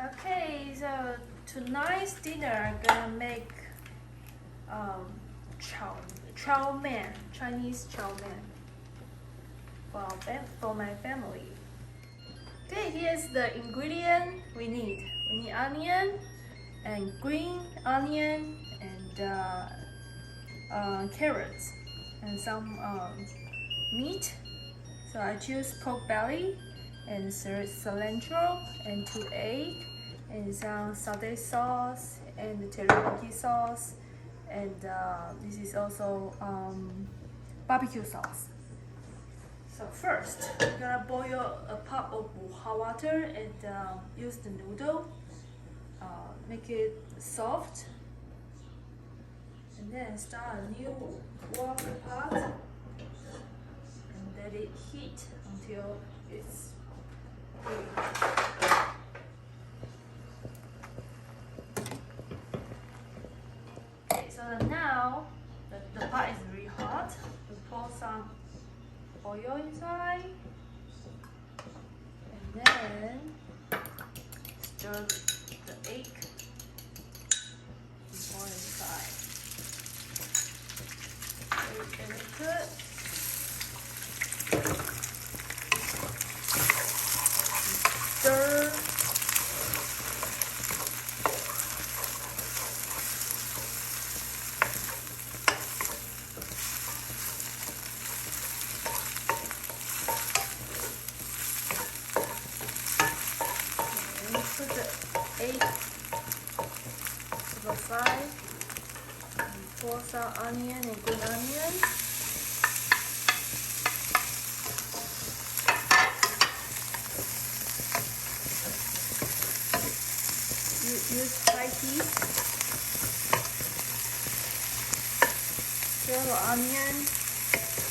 Okay, so tonight's dinner I'm gonna make um, chow mein, Chinese chow mein for my family. Okay, here's the ingredient we need. We need onion and green onion and carrots and some meat. So I choose pork belly and cilantro and 2 eggs and some satay sauce and teriyaki sauce and this is also barbecue sauce. So first, we're gonna boil a pot of hot water and use the noodle, make it soft, and then start a new water pot and let it heat until it's okay. So now the pot is very hot. We pour some oil inside and then stir the egg and pour inside. Very good. Stir. Put the egg to the side and pour some onion and green onion. Use high heat. Stir the onion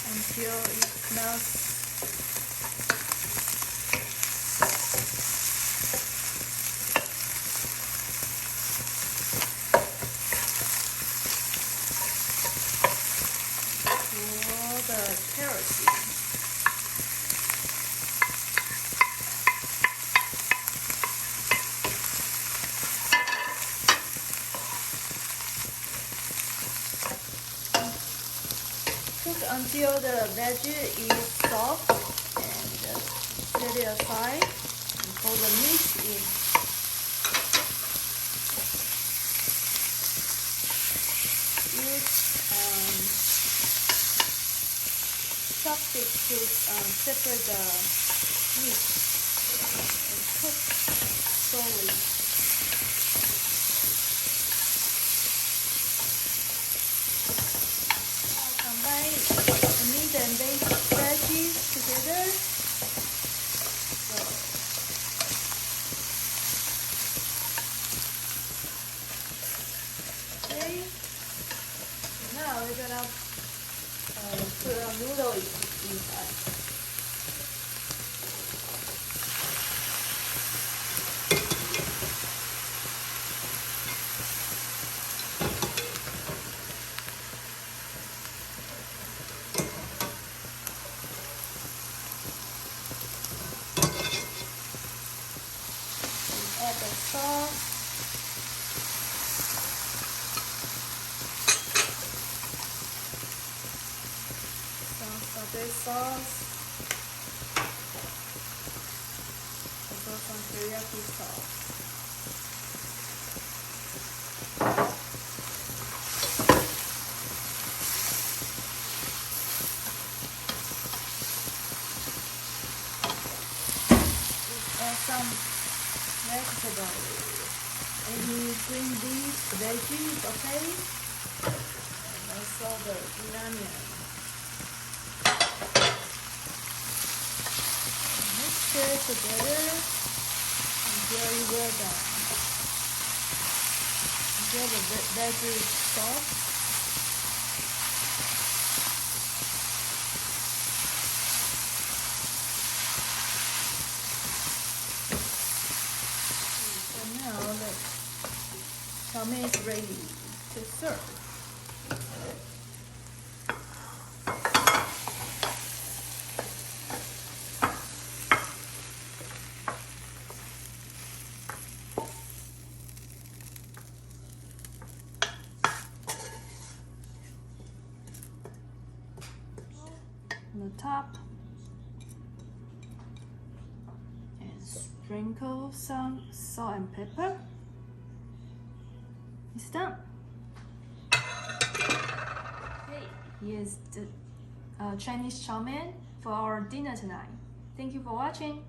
until it smells. Pour the carrots in. Cook until the veggie is soft and set it aside and pour the meat in. Use chopsticks to separate the meat and cook slowly. Combine the meat and veggies together. So, okay. Now we're gonna put a noodle inside. Add the sauce. Some satay sauce. Also some teriyaki sauce. Add some vegetables. Any green beans, veggies, okay? And also the green onion. Mix it together until it well done. Until the veggie is soft. Now the chow mein is ready to serve. on the top. And sprinkle some salt and pepper. It's done. Okay, here's the Chinese chow mein for our dinner tonight. Thank you for watching.